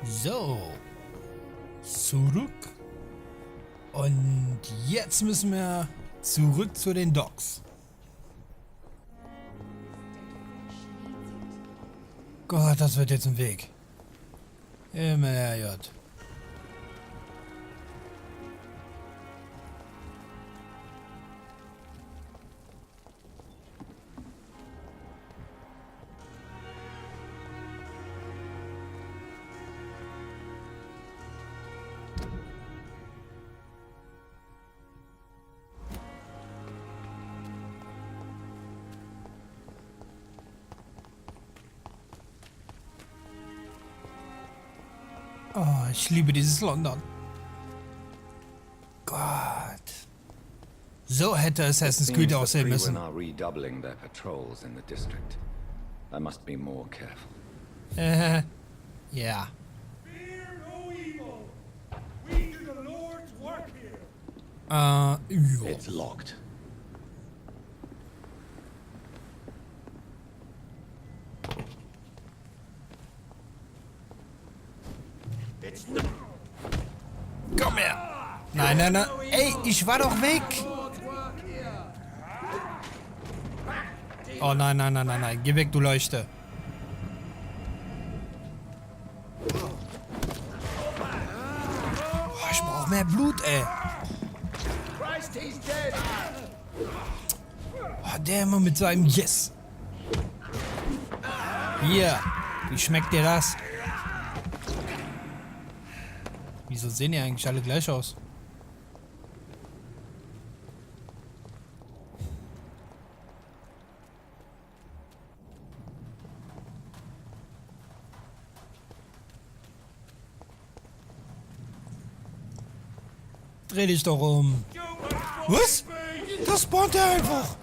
So. Zurück. Und jetzt müssen wir zurück zu den Docks. Gott, das wird jetzt ein Weg. Immer herjot. Oh, ich liebe dieses London. Gott. So hätte Assassin's Creed aussehen müssen. Ja. It's locked. Komm her! Nein, nein, nein. Ey, ich war doch weg! Oh nein, nein, nein, nein, nein. Geh weg, du Leuchte. Oh, ich brauch mehr Blut, ey. Oh, der immer mit seinem Yes. Hier. Wie schmeckt dir das? Wieso sehen die eigentlich alle gleich aus? Dreh dich doch um. Was? Das spawnt er einfach.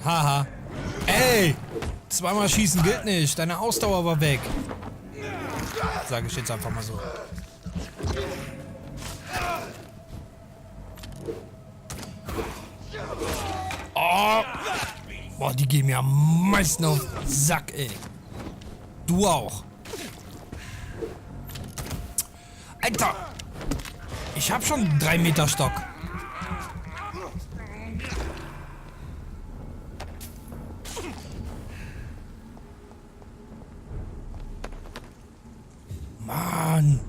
Haha. Ey! Zweimal schießen gilt nicht. Deine Ausdauer war weg. Sage ich jetzt einfach mal so. Oh. Boah, die gehen mir am meisten auf den Sack, ey. Du auch. Alter! Ich hab schon einen 3 Meter Stock. Mann!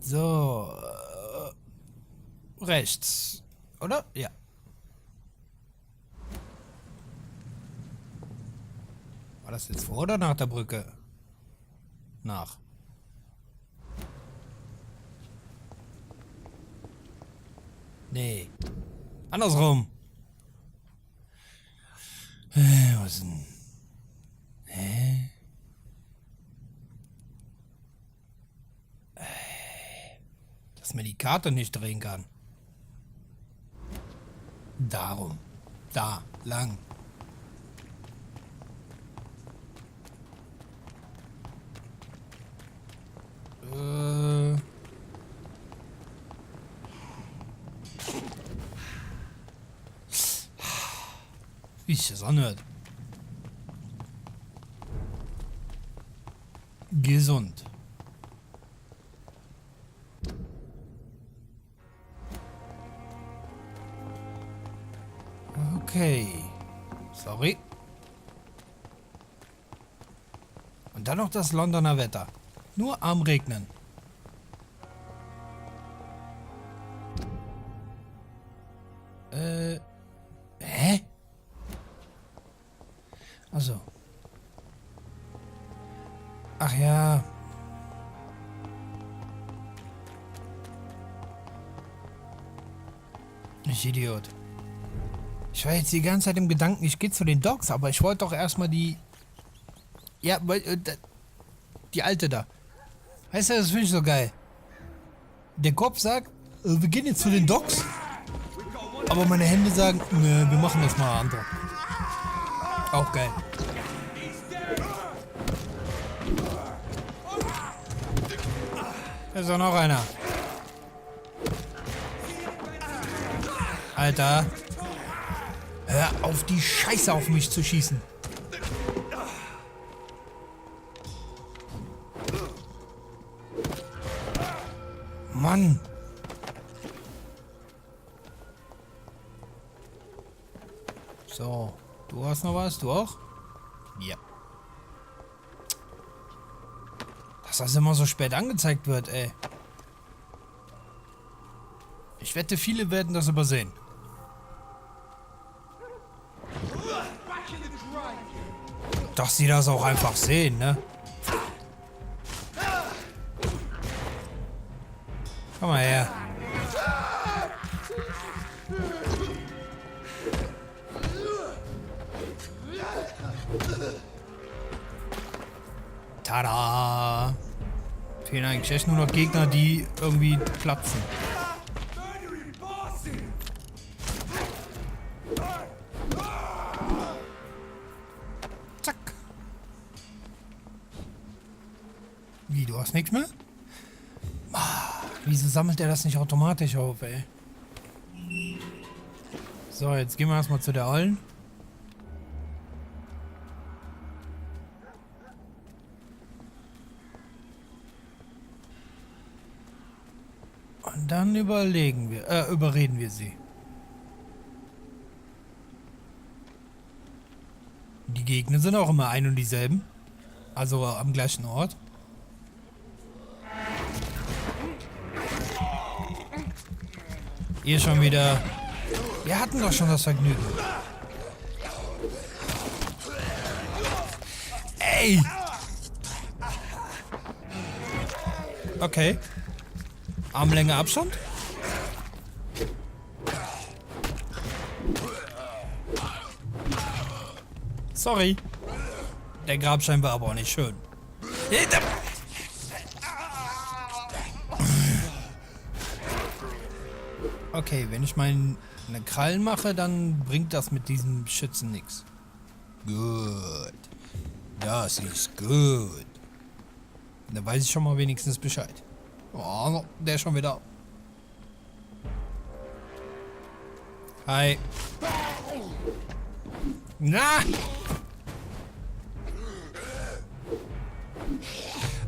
So. Rechts. Oder? Ja. War das jetzt vor oder nach der Brücke? Nach. Nee. Andersrum. Was ist denn? Hä? Dass man die Karte nicht drehen kann. Darum. Da. Lang. Wie sich das anhört. Gesund. Okay. Sorry. Und dann noch das Londoner Wetter. Nur am Regnen. Hä? Also. Ach ja. Ich Idiot. Ich war jetzt die ganze Zeit im Gedanken, ich gehe zu den Docks, aber ich wollte doch erstmal die... Ja, die alte da. Weißt du, das finde ich so geil. Der Kopf sagt, wir gehen jetzt zu den Docks. Aber meine Hände sagen, ne, wir machen das mal andere. Auch geil. Da ist auch noch einer. Alter. Hör auf, die Scheiße auf mich zu schießen. Mann. So, du hast noch was? Du auch? Ja. Dass das immer so spät angezeigt wird, ey. Ich wette, viele werden das übersehen. Dass sie das auch einfach sehen, ne? Komm mal her. Tada! Fehlen eigentlich echt nur noch Gegner, die irgendwie platzen. Zack. Wie, du hast nichts mehr? Wieso sammelt er das nicht automatisch auf, ey? So, jetzt gehen wir erstmal zu der Ollen. Und dann überreden wir sie. Die Gegner sind auch immer ein und dieselben. Also am gleichen Ort. Hier schon wieder. Wir hatten doch schon das Vergnügen. Ey! Okay. Armlänge Abstand? Sorry. Der Grabstein war aber auch nicht schön. Okay, wenn ich meine Krallen mache, dann bringt das mit diesem Schützen nichts. Gut. Das ist gut. Da weiß ich schon mal wenigstens Bescheid. Oh, der ist schon wieder. Hi. Na!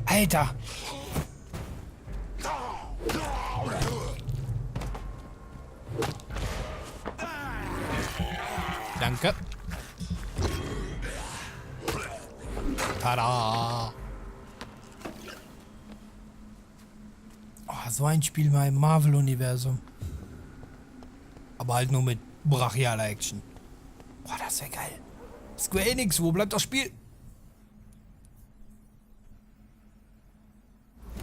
Alter! Danke. Tada! Oh, so ein Spiel mal im Marvel-Universum. Aber halt nur mit brachialer Action. Boah, das wäre geil. Square Enix, wo bleibt das Spiel?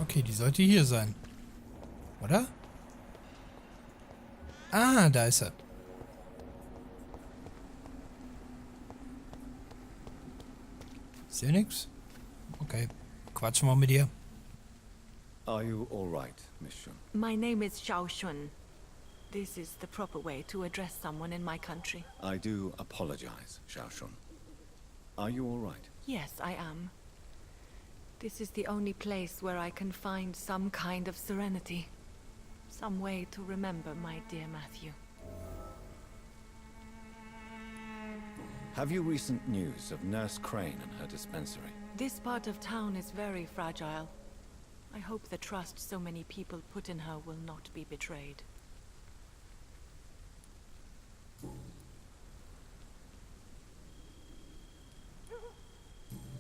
Okay, die sollte hier sein. Oder? Ah, da ist er. Ist hier nix? Okay, quatschen wir mit dir. Are you all right, Miss Shun? My name is Xiao Shun. This is the proper way to address someone in my country. I do apologize, Xiao Shun. Are you all right? Yes, I am. This is the only place where I can find some kind of serenity. Some way to remember my dear Matthew. Have you recent news of Nurse Crane and her dispensary? This part of town is very fragile. I hope the trust so many people put in her will not be betrayed.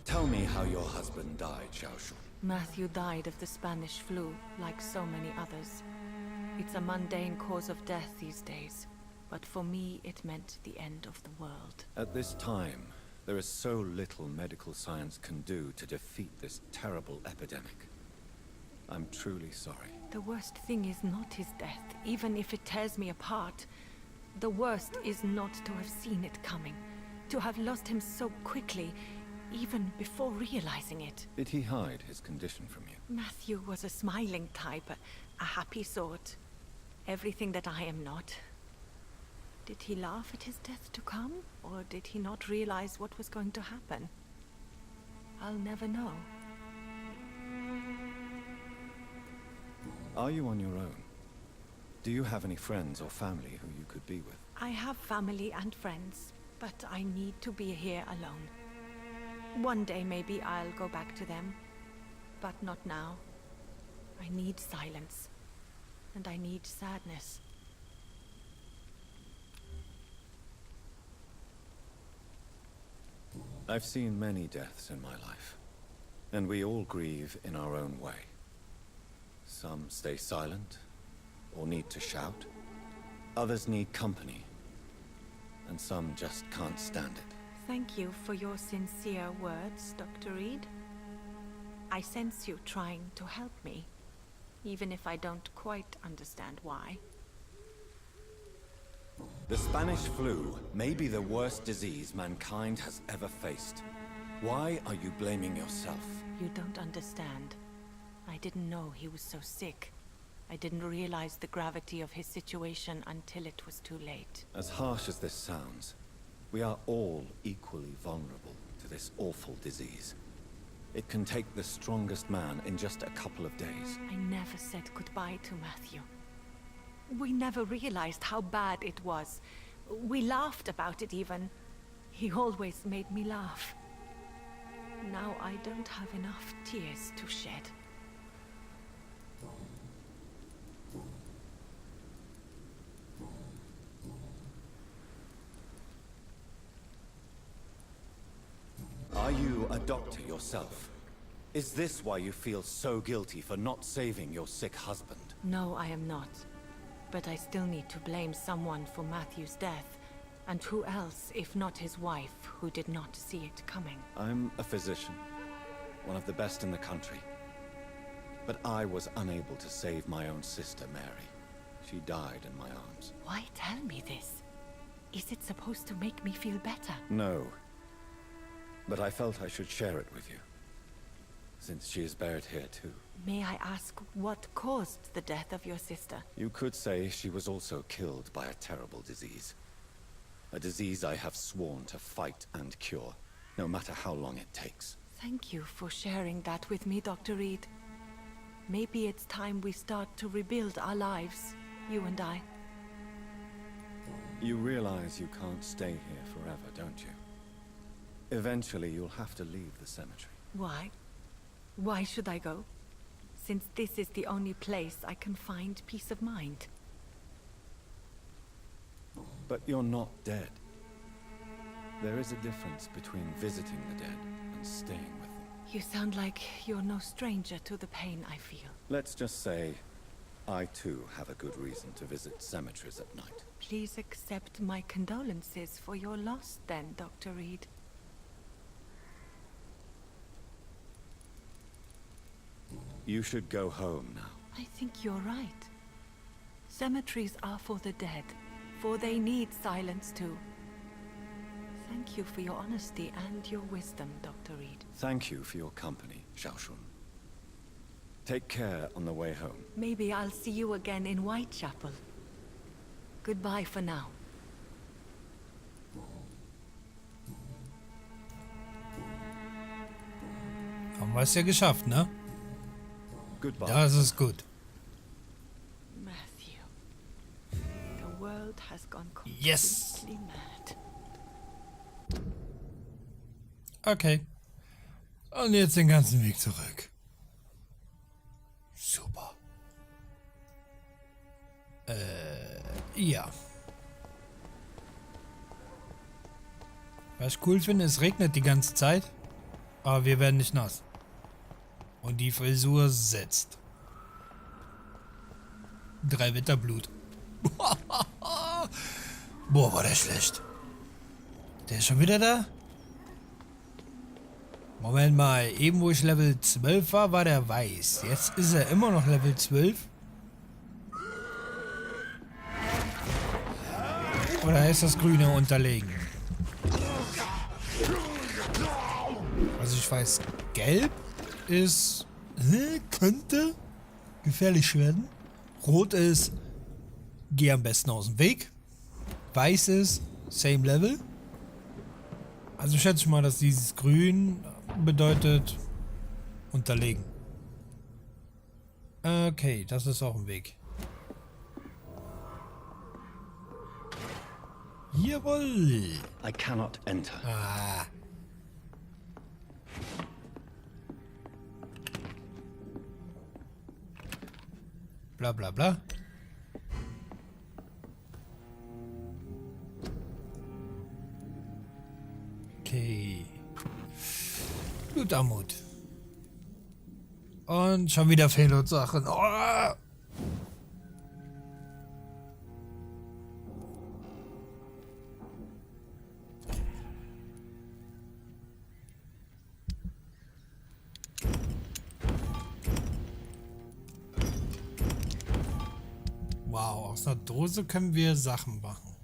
Tell me how your husband died, Xiao Shun. Matthew died of the Spanish flu, like so many others. It's a mundane cause of death these days, but for me it meant the end of the world. At this time, there is so little medical science can do to defeat this terrible epidemic. I'm truly sorry. The worst thing is not his death, even if it tears me apart. The worst is not to have seen it coming, to have lost him so quickly, even before realizing it. Did he hide his condition from you? Matthew was a smiling type, a happy sort. Everything that I am not. Did he laugh at his death to come, or did he not realize what was going to happen? I'll never know. Are you on your own? Do you have any friends or family who you could be with? I have family and friends, but I need to be here alone. One day maybe I'll go back to them, but not now. I need silence, and I need sadness. I've seen many deaths in my life, and we all grieve in our own way. Some stay silent, or need to shout. Others need company, and some just can't stand it. Thank you for your sincere words, Dr. Reed. I sense you trying to help me, even if I don't quite understand why. The Spanish flu may be the worst disease mankind has ever faced. Why are you blaming yourself? You don't understand. I didn't know he was so sick. I didn't realize the gravity of his situation until it was too late. As harsh as this sounds, we are all equally vulnerable to this awful disease. It can take the strongest man in just a couple of days. I never said goodbye to Matthew. We never realized how bad it was. We laughed about it even. He always made me laugh. Now I don't have enough tears to shed. Are you a doctor yourself? Is this why you feel so guilty for not saving your sick husband? No, I am not. But I still need to blame someone for Matthew's death. And who else, if not his wife, who did not see it coming? I'm a physician, one of the best in the country. But I was unable to save my own sister, Mary. She died in my arms. Why tell me this? Is it supposed to make me feel better? No. But I felt I should share it with you, since she is buried here too. May I ask what caused the death of your sister? You could say she was also killed by a terrible disease. A disease I have sworn to fight and cure, no matter how long it takes. Thank you for sharing that with me, Dr. Reed. Maybe it's time we start to rebuild our lives, you and I. You realize you can't stay here forever, don't you? Eventually you'll have to leave the cemetery. Why? Why should I go? Since this is the only place I can find peace of mind. But you're not dead. There is a difference between visiting the dead and staying with them. You sound like you're no stranger to the pain I feel. Let's just say, I too have a good reason to visit cemeteries at night. Please accept my condolences for your loss then, Dr. Reed. You should go home now. I think you're right. Cemeteries are for the dead, for they need silence too. Thank you for your honesty and your wisdom, Dr. Reed. Thank you for your company, Xiaoshun. Take care on the way home. Maybe I'll see you again in Whitechapel. Goodbye for now. Haben wir es ja geschafft, ne? Goodbye. Das ist gut. Matthew, the world has gone completely Yes. mad. Okay. Und jetzt den ganzen Weg zurück. Super. Ja. Was ich cool finde, es regnet die ganze Zeit, aber wir werden nicht nass. Und die Frisur sitzt. 3 Wetterblut. Boah, war der schlecht. Der ist schon wieder da? Moment mal, eben wo ich Level 12 war, war der weiß. Jetzt ist er immer noch Level 12. Oder ist das Grüne unterlegen? Also ich weiß, Gelb ist... könnte gefährlich werden. Rot ist... Geh am besten aus dem Weg. Weiß ist... Same Level. Also schätze ich mal, dass dieses Grün bedeutet... Unterlegen. Okay, das ist auch ein Weg. Jawohl. I cannot enter. Ah. Bla bla bla. Okay. Blutarmut. Und schon wieder Fehlursachen. Oh! Wow, aus einer Dose können wir Sachen machen.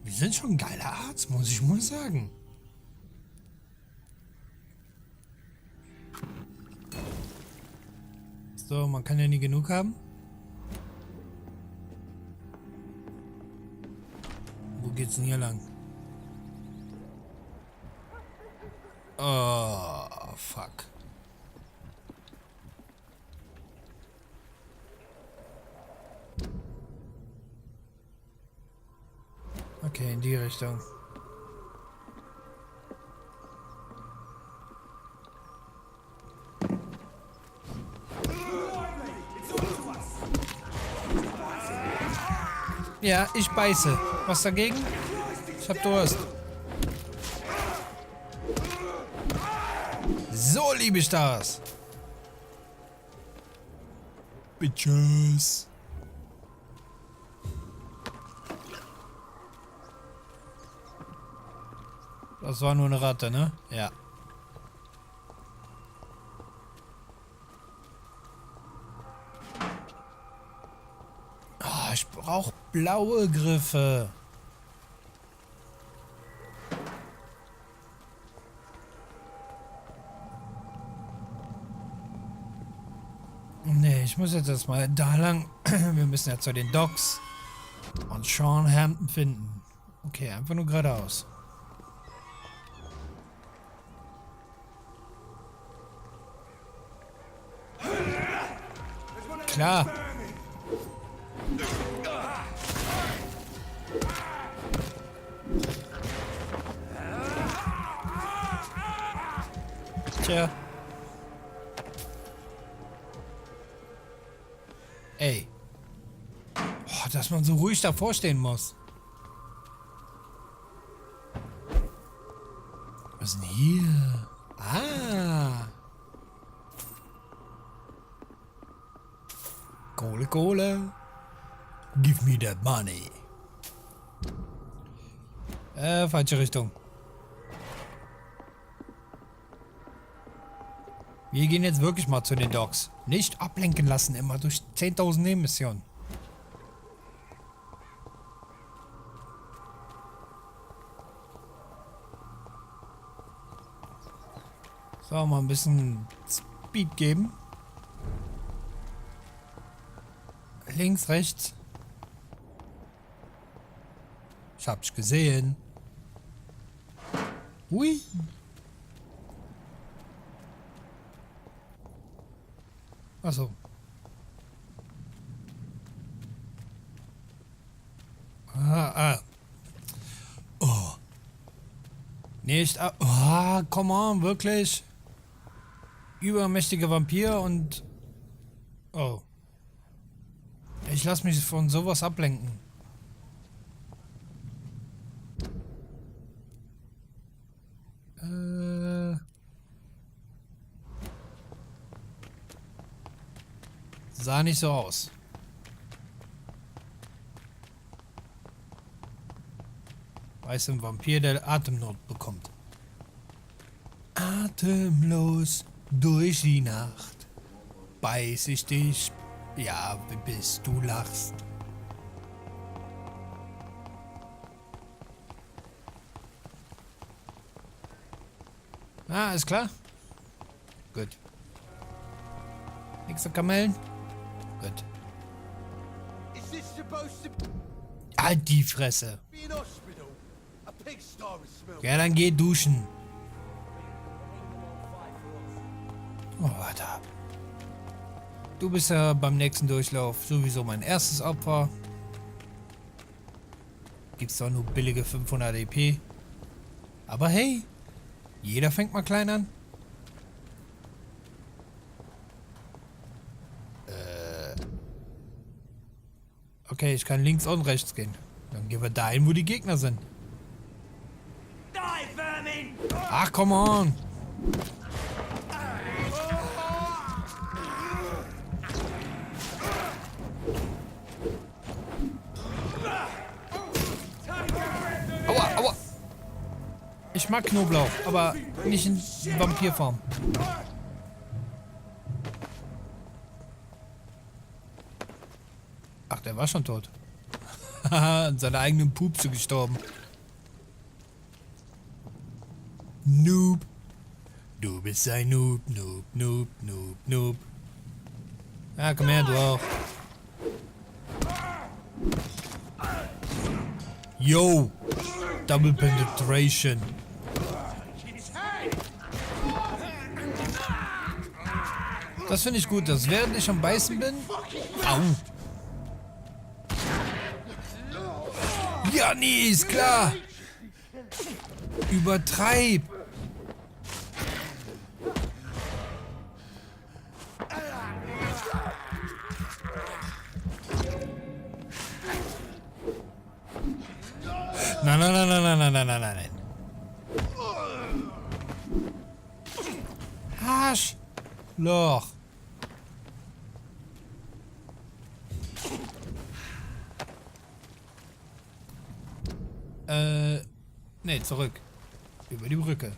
Wir sind schon ein geiler Arzt, muss ich mal sagen. So, man kann ja nie genug haben. Wo geht's denn hier lang? Oh, fuck. Okay, in die Richtung. Ja, ich beiße. Was dagegen? Ich hab Durst. So liebe ich das. Bitches. Das war nur eine Ratte, ne? Ja. Oh, ich brauche blaue Griffe. Nee, ich muss jetzt erstmal da lang. Wir müssen ja zu den Docks und Sean Hampton finden. Okay, einfach nur geradeaus. Klar. Tja. Ey. Oh, dass man so ruhig davor stehen muss. Was ist denn hier? Ah. Kohle, Kohle. Give me that money. Falsche Richtung. Wir gehen jetzt wirklich mal zu den Docks. Nicht ablenken lassen immer durch 10.000 Nebenmissionen. So, mal ein bisschen Speed geben. Links, rechts. Ich hab's gesehen. Hui. Achso. Oh. Nicht. Oh, come on, wirklich. Übermächtiger Vampir und. Oh. Ich lasse mich von sowas ablenken. Sah nicht so aus. Weiß ein Vampir, der Atemnot bekommt. Atemlos durch die Nacht beiß ich dich, ja, bis du lachst. Ah, ist klar? Gut. Nächste Kamellen? Gut. Halt die Fresse. Ja, dann geh duschen. Oh, warte. Du bist ja beim nächsten Durchlauf sowieso mein erstes Opfer. gibt's doch nur billige 500 EP. Aber hey, jeder fängt mal klein an. Okay, ich kann links und rechts gehen. Dann gehen wir dahin, wo die Gegner sind. Ach, come on. Aua, aua. Ich mag Knoblauch, aber nicht in Vampyrform. Ach, der war schon tot. Haha, an seiner eigenen Pupse gestorben. Noob. Du bist ein Noob, Noob, Noob, Noob, Noob. Ja, komm her, du auch. Yo! Double Penetration. Das finde ich gut, dass während ich am Beißen bin... Au! Ja, nee, ist klar! Übertreib! Nein, nein, nein, nein, nein, nein, nein, nein, nein. Arschloch. Nee, zurück. Über die Brücke.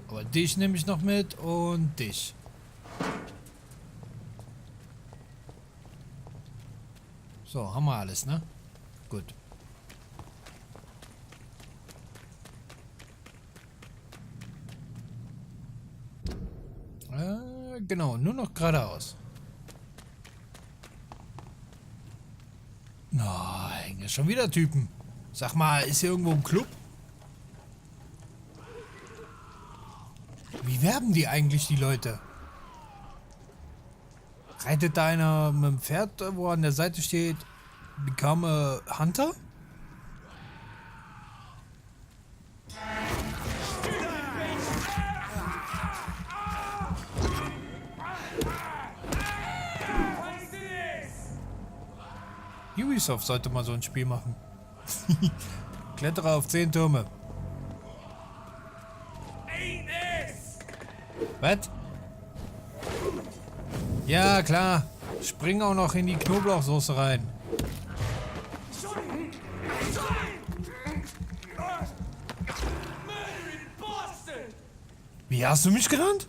Aber dich nehme ich noch mit und dich. So, haben wir alles, ne? Gut. Genau, nur noch geradeaus. Nein, hier ist schon wieder Typen. Sag mal, ist hier irgendwo ein Club? Wie werben die eigentlich, die Leute? Reitet da einer mit dem Pferd, wo an der Seite steht, Become a Hunter? Ubisoft sollte mal so ein Spiel machen. Klettere auf 10 Türme. Was? Ja, klar. Spring auch noch in die Knoblauchsoße rein. Wie hast du mich genannt?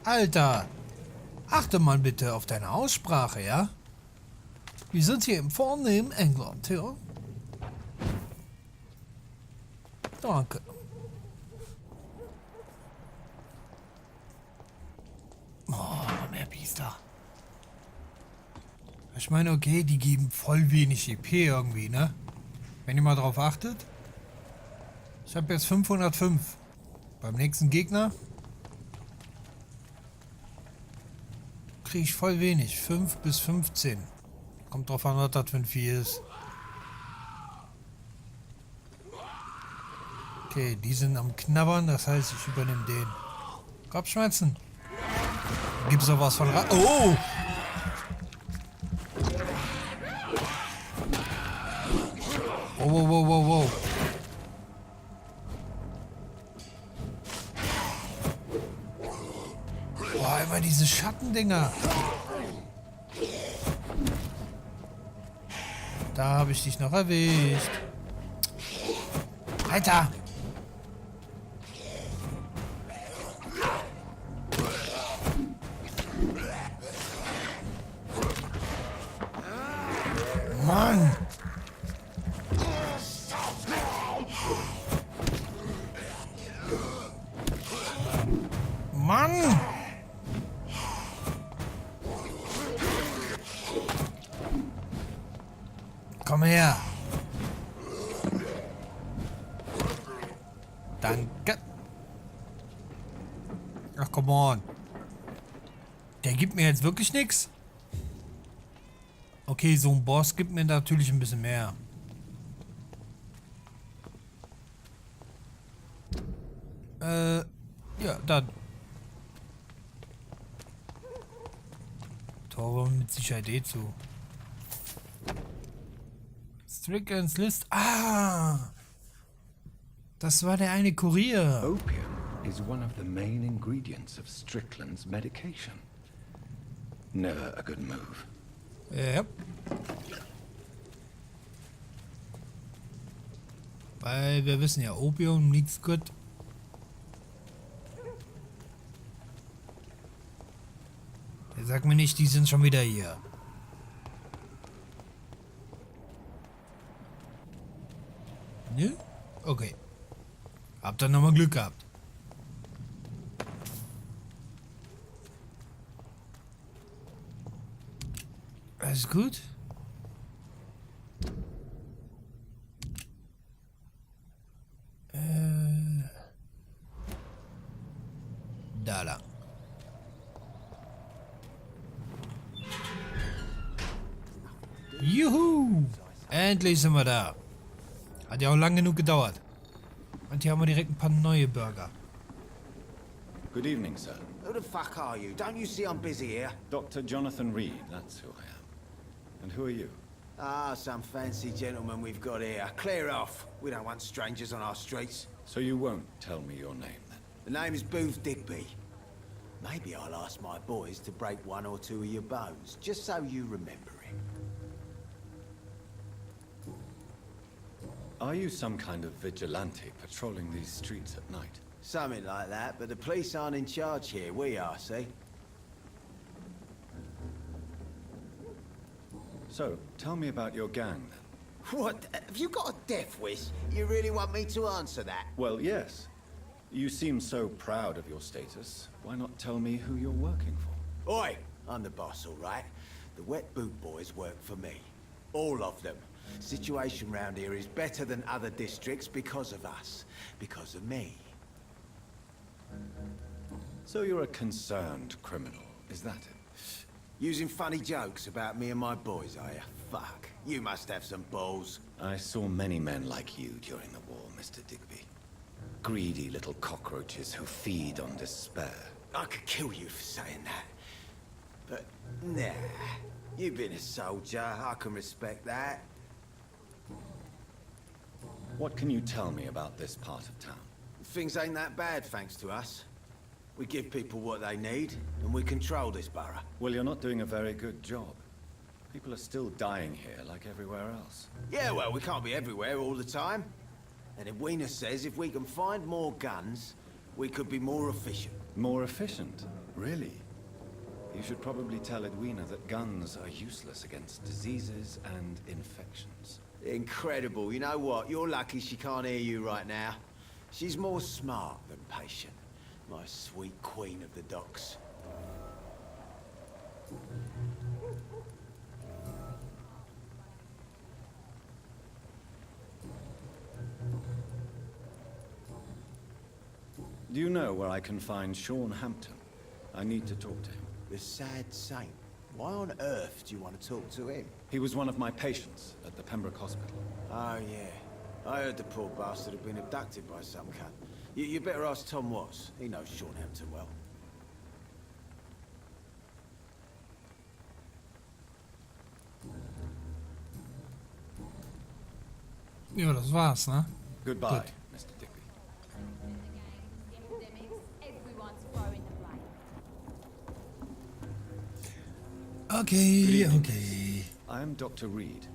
Alter. Achte mal bitte auf deine Aussprache, ja? Wir sind hier im vornehmen England, ja? Danke. Oh, mehr Biester. Ich meine, okay, die geben voll wenig EP irgendwie, ne? Wenn ihr mal drauf achtet. Ich habe jetzt 505. Beim nächsten Gegner kriege ich voll wenig. 5 bis 15. Kommt drauf an, was das für ein Vieh ist. Okay, die sind am Knabbern, das heißt, ich übernehme den. Kopfschmerzen. Gibt's noch was von Oh! Oh, wow, wow, wow, wow. Boah, immer diese Schattendinger. Da habe ich dich noch erwischt. Alter! Mann! Mann! Komm her! Danke! Ach, come on! Der gibt mir jetzt wirklich nichts? Okay, so ein Boss gibt mir natürlich ein bisschen mehr. Ja, dann. Tor war mit Sicherheit eh zu. Stricklands List. Ah! Das war der eine Kurier. Opium is one of the main ingredients of Strickland's medication. Never a good move. Ja. Weil wir wissen ja, Opium, nichts gut. Sag mir nicht, die sind schon wieder hier. Ne? Okay. Habt ihr nochmal Glück gehabt. Alles gut? Da lang. Juhu! Endlich sind wir da. Hat ja auch lang genug gedauert. Und hier haben wir direkt ein paar neue Burger. Good evening, sir. Who the fuck are you? Don't you see I'm busy here? Dr. Jonathan Reed, that's who I am. And who are you? Ah, some fancy gentleman we've got here. Clear off. We don't want strangers on our streets. So you won't tell me your name, then? The name is Booth Digby. Maybe I'll ask my boys to break one or two of your bones, just so you remember him. Are you some kind of vigilante patrolling these streets at night? Something like that, but the police aren't in charge here. We are, see? So, tell me about your gang, then. What? Have you got a death wish? You really want me to answer that? Well, yes. You seem so proud of your status. Why not tell me who you're working for? Oi! I'm the boss, all right? The Wet Boot Boys work for me. All of them. Situation round here is better than other districts because of us. Because of me. So you're a concerned criminal, is that it? Using funny jokes about me and my boys, are you? Fuck. You must have some balls. I saw many men like you during the war, Mr. Digby. Greedy little cockroaches who feed on despair. I could kill you for saying that. But, nah. You've been a soldier. I can respect that. What can you tell me about this part of town? Things ain't that bad, thanks to us. We give people what they need, and we control this borough. Well, you're not doing a very good job. People are still dying here like everywhere else. Yeah, well, we can't be everywhere all the time. And Edwina says if we can find more guns, we could be more efficient. More efficient? Really? You should probably tell Edwina that guns are useless against diseases and infections. Incredible. You know what? You're lucky she can't hear you right now. She's more smart than patient. My sweet queen of the docks. Do you know where I can find Sean Hampton? I need to talk to him. The sad saint. Why on earth do you want to talk to him? He was one of my patients at the Pembroke Hospital. Oh, yeah. I heard the poor bastard had been abducted by some cunt. You better ask Tom Watts. He knows Sean Hampton well. Ja, das war's, ne? Goodbye, Good. Mr. Digby. Okay, okay. I am Dr. Reed.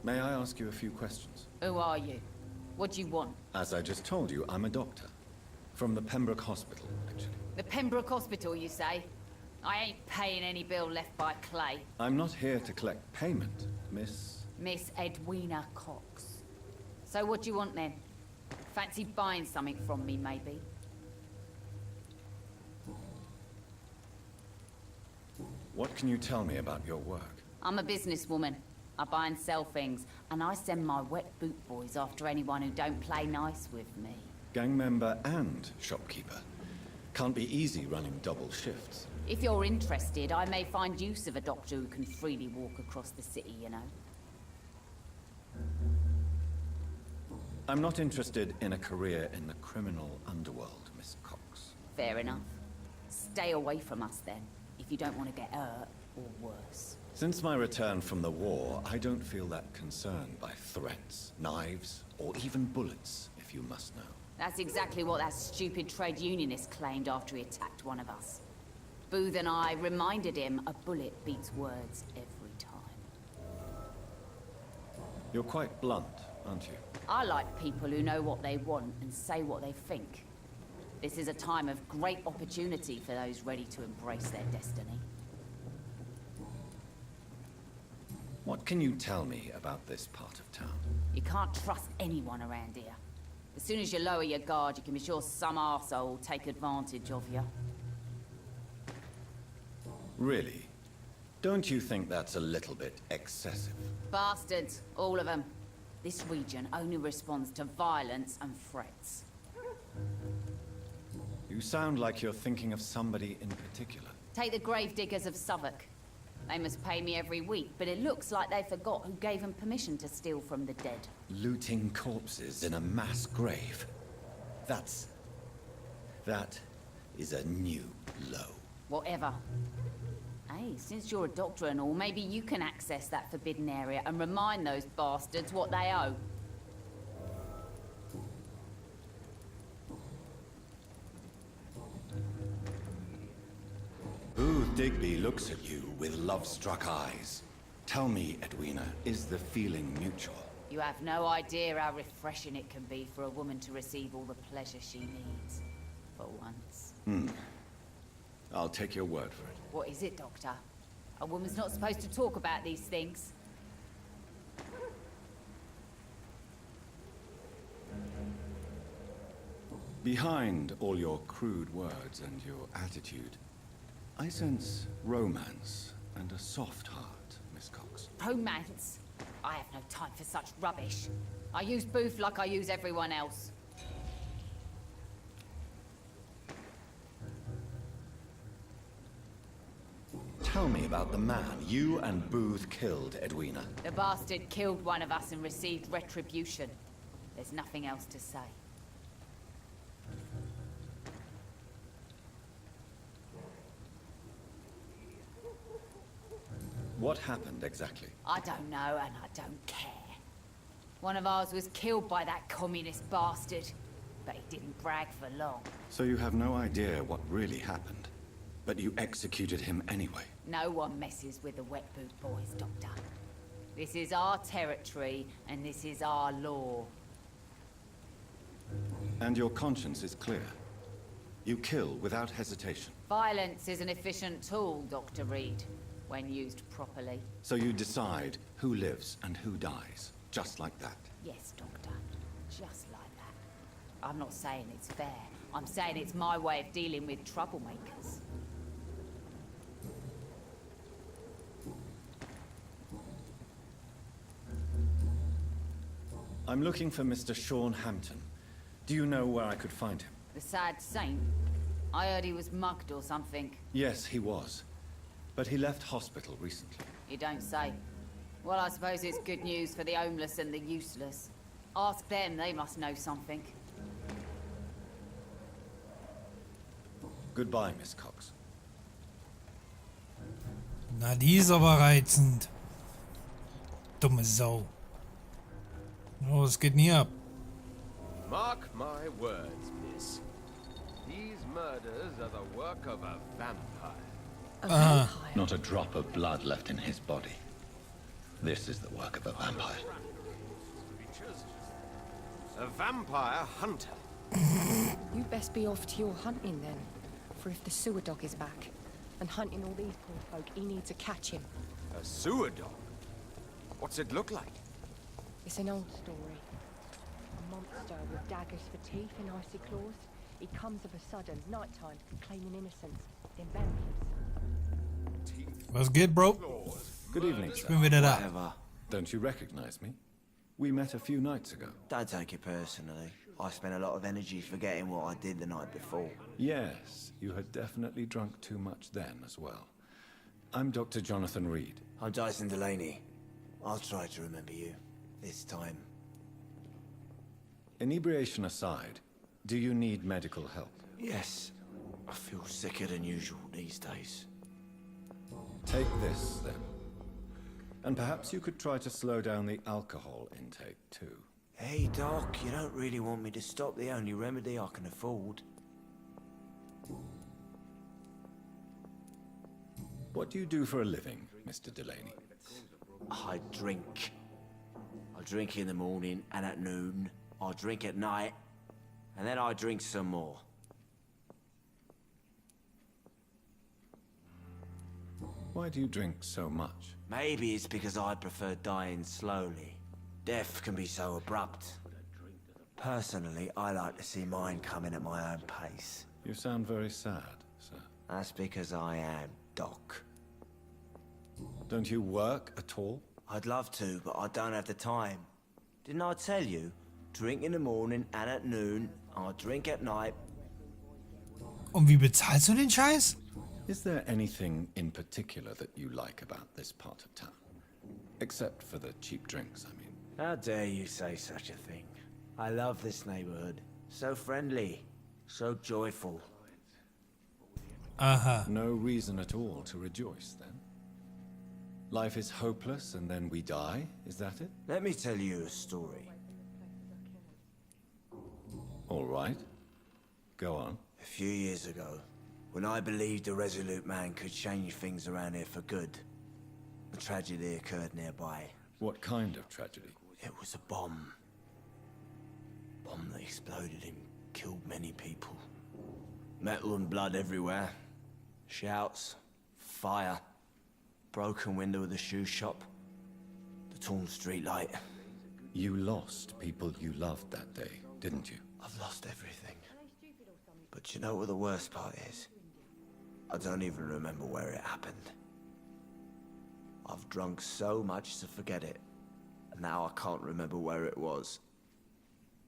May I ask you a few questions? Who are you? What do you want? As I just told you, I'm a doctor. From the Pembroke Hospital, actually. The Pembroke Hospital, you say? I ain't paying any bill left by Clay. I'm not here to collect payment, Miss... Miss Edwina Cox. So what do you want then? Fancy buying something from me, maybe? What can you tell me about your work? I'm a businesswoman. I buy and sell things, and I send my wet boot boys after anyone who don't play nice with me. Gang member and shopkeeper. Can't be easy running double shifts. If you're interested, I may find use of a doctor who can freely walk across the city, you know. I'm not interested in a career in the criminal underworld, Miss Cox. Fair enough. Stay away from us then, if you don't want to get hurt or worse. Since my return from the war, I don't feel that concerned by threats, knives, or even bullets, if you must know. That's exactly what that stupid trade unionist claimed after he attacked one of us. Booth and I reminded him a bullet beats words every time. You're quite blunt, aren't you? I like people who know what they want and say what they think. This is a time of great opportunity for those ready to embrace their destiny. What can you tell me about this part of town? You can't trust anyone around here. As soon as you lower your guard, you can be sure some arsehole will take advantage of you. Really? Don't you think that's a little bit excessive? Bastards, all of them. This region only responds to violence and threats. You sound like you're thinking of somebody in particular. Take the gravediggers of Southwark. They must pay me every week, but it looks like they forgot who gave them permission to steal from the dead. Looting corpses in a mass grave. That is a new low. Whatever. Hey, since you're a doctor and all, maybe you can access that forbidden area and remind those bastards what they owe. Booth Digby looks at you with love-struck eyes. Tell me, Edwina, is the feeling mutual? You have no idea how refreshing it can be for a woman to receive all the pleasure she needs. For once. I'll take your word for it. What is it, Doctor? A woman's not supposed to talk about these things. Behind all your crude words and your attitude, I sense romance and a soft heart, Miss Cox. Romance? I have no time for such rubbish. I use Booth like I use everyone else. Tell me about the man you and Booth killed, Edwina. The bastard killed one of us and received retribution. There's nothing else to say. What happened exactly? I don't know and I don't care. One of ours was killed by that communist bastard, but he didn't brag for long. So you have no idea what really happened, but you executed him anyway. No one messes with the Wet Boot Boys, Doctor. This is our territory, and this is our law. And your conscience is clear. You kill without hesitation. Violence is an efficient tool, Dr. Reed, when used properly. So you decide who lives and who dies, just like that. Yes, Doctor. Just like that. I'm not saying it's fair. I'm saying it's my way of dealing with troublemakers. I'm looking for Mr. Sean Hampton. Do you know where I could find him? The sad saint? I heard he was mugged or something. Yes, he was. But he left hospital recently. You don't say. Well, I suppose it's good news for the homeless and the useless. Ask them, they must know something. Goodbye, Miss Cox. Na, die ist aber reizend. Dumme Sau. Oh, was geht denn hier ab? Mark my words, miss. These murders are the work of a vampire. Not a drop of blood left in his body. This is the work of a vampire. A vampire hunter. You best be off to your hunting then. For if the sewer dog is back and hunting all these poor folk, he needs to catch him. A sewer dog? What's it look like? It's an old story. A monster with daggers for teeth and icy claws. He comes of a sudden, nighttime, claiming innocence, then vanishes. Was geht, Bro? Good evening, Ich sir. bin wieder da. Whatever. Don't you recognize me? We met a few nights ago. Don't take it personally. I spent a lot of energy forgetting what I did the night before. Yes, you had definitely drunk too much then as well. I'm Dr. Jonathan Reed. I'm Dyson Delaney. I'll try to remember you. This time. Inebriation aside, do you need medical help? Yes. I feel sicker than usual these days. Take this, then. And perhaps you could try to slow down the alcohol intake, too. Hey, Doc, you don't really want me to stop the only remedy I can afford. What do you do for a living, Mr. Delaney? I drink. I drink in the morning and at noon. I drink at night. And then I drink some more. Why do you drink so much? Maybe it's because I prefer dying slowly. Death can be so abrupt. Personally, I like to see mine coming at my own pace. You sound very sad, sir. That's because I am, Doc. Don't you work at all? I'd love to, but I don't have the time. Didn't I tell you? Drink in the morning and at noon. I drink at night. Und wie bezahlst du den Scheiß? Is there anything in particular that you like about this part of town? Except for the cheap drinks, I mean. How dare you say such a thing? I love this neighborhood. So friendly. So joyful. Aha. No reason at all to rejoice, then? Life is hopeless and then we die, is that it? Let me tell you a story. All right. Go on. A few years ago, when I believed a resolute man could change things around here for good, a tragedy occurred nearby. What kind of tragedy? It was a bomb. Bomb that exploded and killed many people. Metal and blood everywhere. Shouts, fire, broken window of the shoe shop, the torn street light. You lost people you loved that day, didn't you? I've lost everything. But you know what the worst part is? I don't even remember where it happened. I've drunk so much to forget it, and now I can't remember where it was.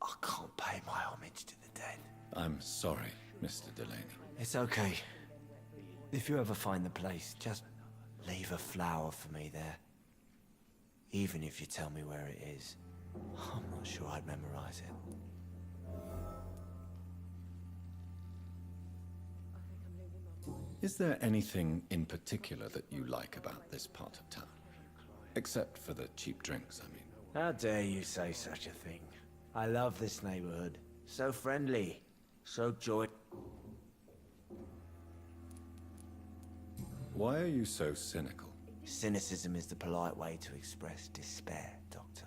I can't pay my homage to the dead. I'm sorry, Mr. Delaney. It's okay. If you ever find the place, just leave a flower for me there. Even if you tell me where it is, I'm not sure I'd memorize it. Is there anything in particular that you like about this part of town? Except for the cheap drinks, I mean. How dare you say such a thing? I love this neighborhood. So friendly. So joy. Why are you so cynical? Cynicism is the polite way to express despair, Doctor.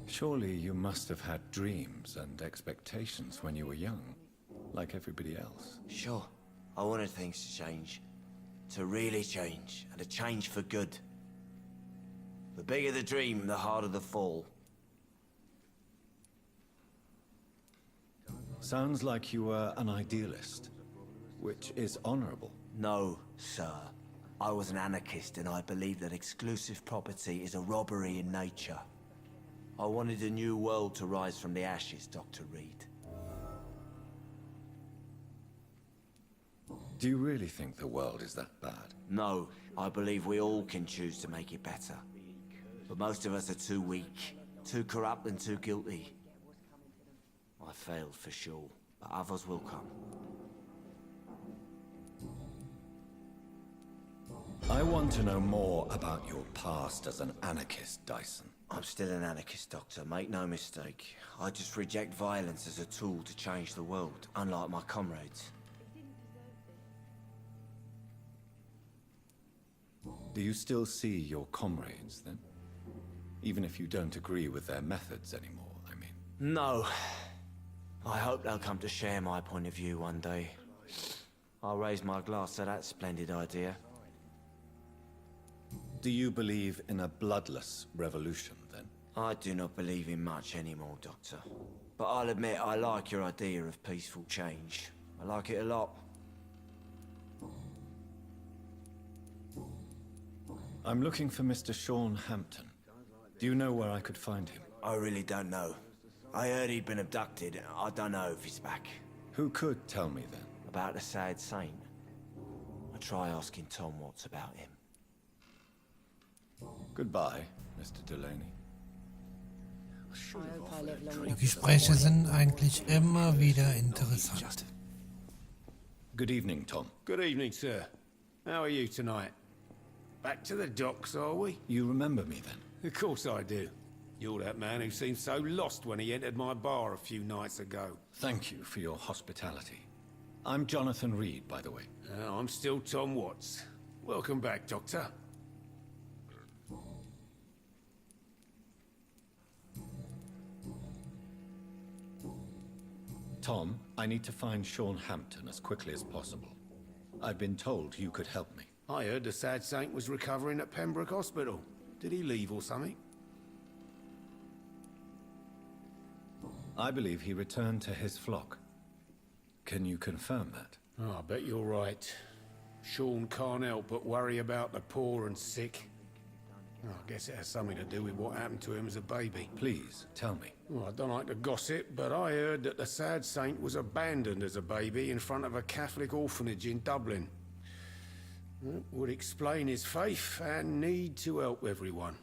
Surely you must have had dreams and expectations when you were young, like everybody else. Sure. I wanted things to change. To really change, and to change for good. The bigger the dream, the harder the fall. Sounds like you were an idealist, which is honorable. No, sir. I was an anarchist, and I believed that exclusive property is a robbery in nature. I wanted a new world to rise from the ashes, Dr. Reed. Do you really think the world is that bad? No, I believe we all can choose to make it better. But most of us are too weak, too corrupt and too guilty. I failed for sure, but others will come. I want to know more about your past as an anarchist, Dyson. I'm still an anarchist, Doctor, make no mistake. I just reject violence as a tool to change the world, unlike my comrades. Do you still see your comrades, then? Even if you don't agree with their methods anymore, I mean. No. I hope they'll come to share my point of view one day. I'll raise my glass to that splendid idea. Do you believe in a bloodless revolution, then? I do not believe in much anymore, Doctor. But I'll admit I like your idea of peaceful change. I like it a lot. I'm looking for Mr. Sean Hampton. Do you know where I could find him? I really don't know. I heard he'd been abducted. I don't know if he's back. Who could tell me then? About the sad saint. I try asking Tom what's about him. Goodbye, Mr. Delaney. I hope I live long Die enough. Gespräche sind eigentlich immer wieder interessant. Good evening, Tom. Good evening, sir. How are you tonight? Back to the docks, are we? You remember me then? Of course I do. You're that man who seemed so lost when he entered my bar a few nights ago. Thank you for your hospitality. I'm Jonathan Reed, by the way. I'm still Tom Watts. Welcome back, Doctor. Tom, I need to find Sean Hampton as quickly as possible. I've been told you could help me. I heard the sad saint was recovering at Pembroke Hospital. Did he leave or something? I believe he returned to his flock. Can you confirm that? Oh, I bet you're right. Sean can't help but worry about the poor and sick. Oh, I guess it has something to do with what happened to him as a baby. Please, tell me. Well, I don't like to gossip, but I heard that the sad saint was abandoned as a baby in front of a Catholic orphanage in Dublin. That would explain his faith and need to help everyone.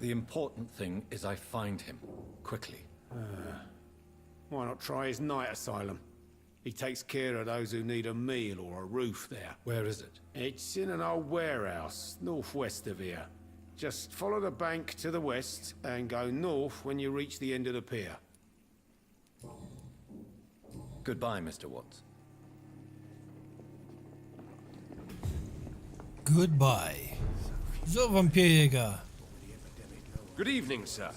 The important thing is I find him, quickly. Why not try his night asylum? He takes care of those who need a meal or a roof there. Where is it? It's in an old warehouse, northwest of here. Just follow the bank to the west and go north when you reach the end of the pier. Goodbye, Mr. Watts. Goodbye. So, Vampirjäger. Good evening, sir.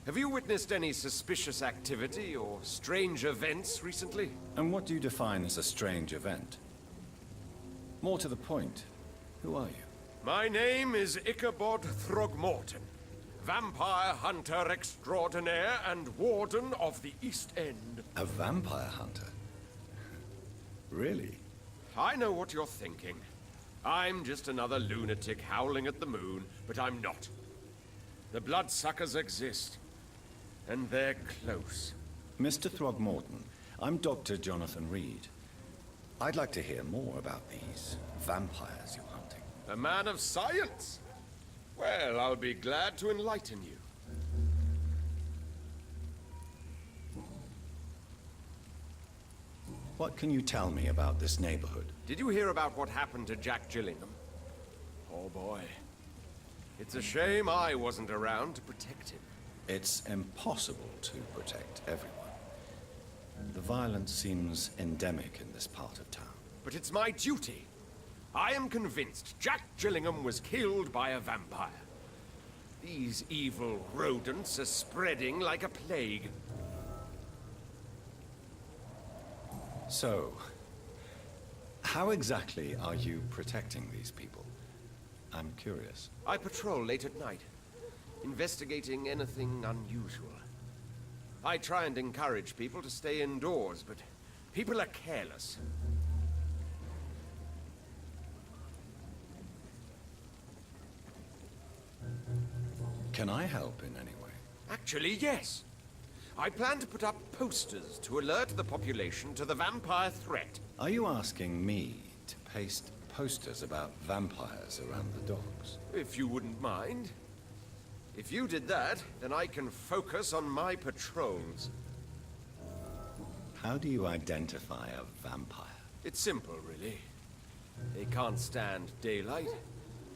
Have you witnessed any suspicious activity or strange events recently? And what do you define as a strange event? More to the point, who are you? My name is Ichabod Throgmorton, vampire hunter extraordinaire and warden of the East End. A vampire hunter? Really? I know what you're thinking. I'm just another lunatic howling at the moon, but I'm not. The bloodsuckers exist, and they're close. Mr. Throgmorton, I'm Dr. Jonathan Reed. I'd like to hear more about these vampires you're hunting. A man of science? Well, I'll be glad to enlighten you. What can you tell me about this neighborhood? Did you hear about what happened to Jack Gillingham? Oh boy. It's a shame I wasn't around to protect him. It's impossible to protect everyone. The violence seems endemic in this part of town. But it's my duty. I am convinced Jack Gillingham was killed by a vampire. These evil rodents are spreading like a plague. So, how exactly are you protecting these people? I'm curious. I patrol late at night, investigating anything unusual. I try and encourage people to stay indoors, but people are careless. Can I help in any way? Actually, yes. I plan to put up posters to alert the population to the vampire threat. Are you asking me to paste posters about vampires around the docks? If you wouldn't mind. If you did that, then I can focus on my patrols. How do you identify a vampire? It's simple, really. They can't stand daylight.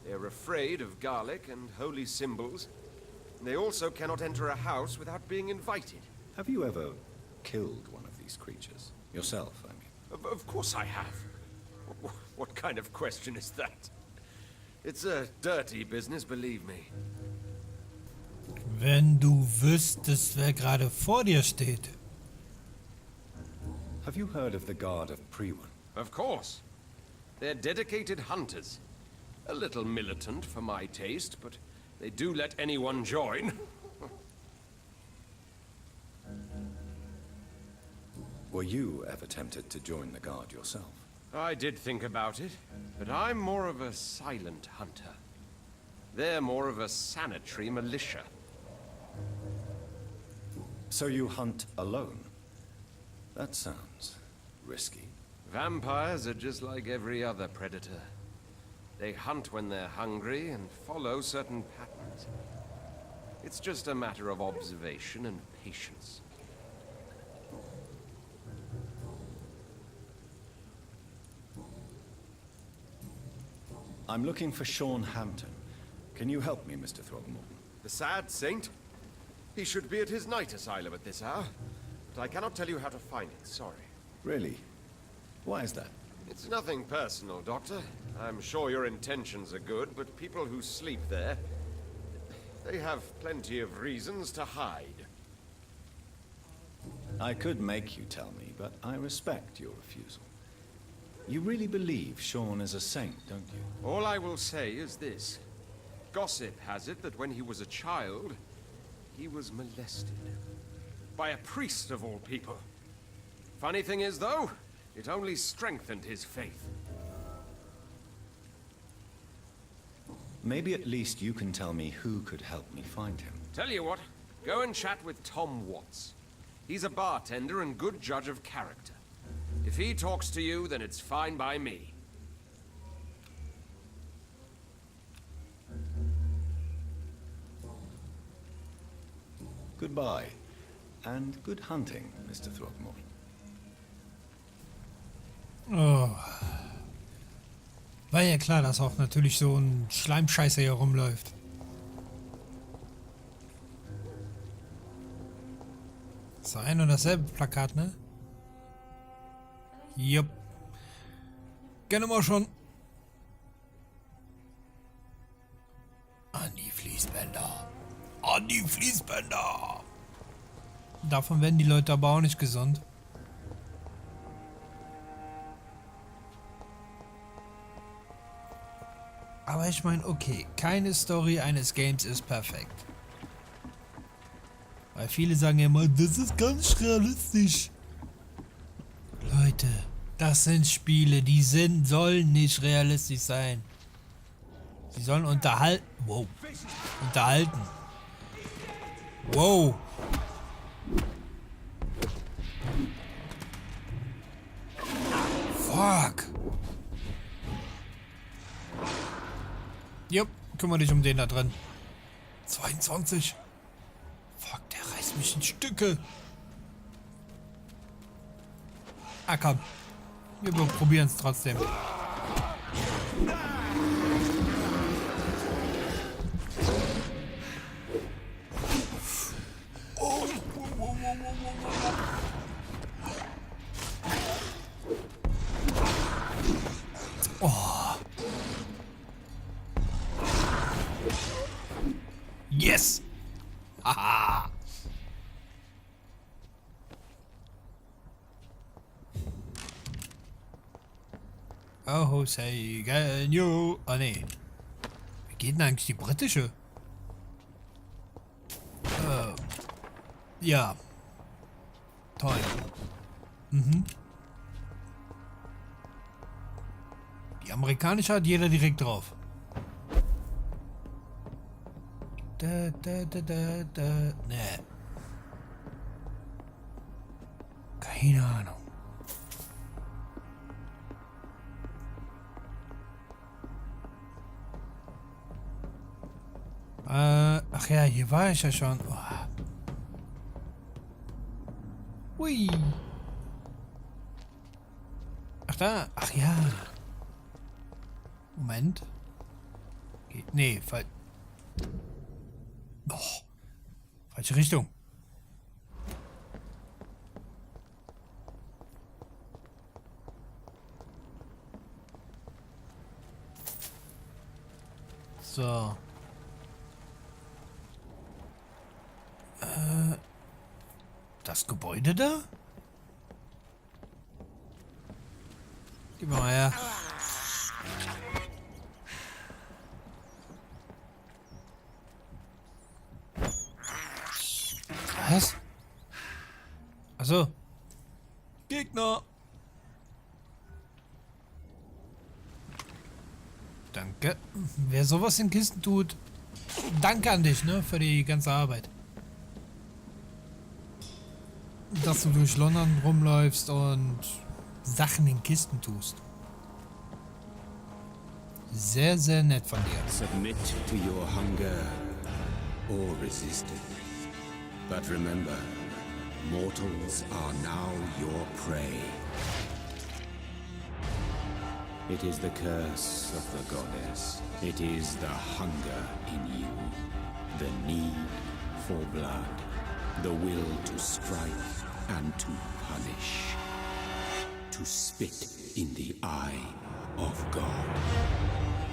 They're afraid of garlic and holy symbols. They also cannot enter a house without being invited. Have you ever killed one of these creatures? Yourself, I mean. Of course I have. What kind of question is that? It's a dirty business, believe me. Wenn du wüsstest, wer gerade vor dir steht. Have you heard of the Guard of Priwen? Of course. They're dedicated hunters. A little militant for my taste, but they do let anyone join. Were you ever tempted to join the Guard yourself? I did think about it, but I'm more of a silent hunter. They're more of a sanitary militia. So you hunt alone? That sounds risky. Vampires are just like every other predator. They hunt when they're hungry and follow certain patterns. It's just a matter of observation and patience. I'm looking for Sean Hampton. Can you help me, Mr. Throgmorton? The sad saint? He should be at his night asylum at this hour. But I cannot tell you how to find it, sorry. Really? Why is that? It's nothing personal, Doctor. I'm sure your intentions are good, but people who sleep there, they have plenty of reasons to hide. I could make you tell me, but I respect your refusal. You really believe Sean is a saint, don't you? All I will say is this. Gossip has it that when he was a child, he was molested. By a priest of all people. Funny thing is, though, it only strengthened his faith. Maybe at least you can tell me who could help me find him. Tell you what, go and chat with Tom Watts. He's a bartender and good judge of character. If he talks to you, then it's fine by me. Goodbye, and good hunting, Mr. Throgmorton. Oh. War ja klar, dass auch natürlich so ein Schleimscheißer hier rumläuft. Das ist ein und dasselbe Plakat, ne? Jupp. Kennen wir schon. An die Fließbänder. An die Fließbänder. Davon werden die Leute aber auch nicht gesund. Aber ich meine, okay, keine Story eines Games ist perfekt. Weil viele sagen ja immer, das ist ganz realistisch. Leute, das sind Spiele, die sollen nicht realistisch sein. Sie sollen unterhalten. Wow. Unterhalten. Wow. Fuck. Jupp, kümmere dich um den da drin. 22. Fuck, der reißt mich in Stücke. Ah, komm. Wir probieren es trotzdem. Oh. Yes! Haha! Oh, say again, you. Oh, nee. Wie geht denn eigentlich die britische? Ja. Toll. Mhm. Die amerikanische hat jeder direkt drauf. Da. Nee. Keine Ahnung. Ach ja, hier war ich ja schon. Oh. Hui. Ach da. Ach ja. Moment. Geht. Nee, oh. Falsche Richtung. So. Das Gebäude da? Gib mal her. Was? Achso. Gegner. Danke. Wer sowas in Kisten tut, danke an dich, ne, für die ganze Arbeit. Dass du durch London rumläufst und Sachen in Kisten tust. Sehr, sehr nett von dir. Submit to your hunger or resist it. But remember, mortals are now your prey. It is the curse of the goddess. It is the hunger in you. The need for blood. The will to strike and to punish. To spit in the eye of God.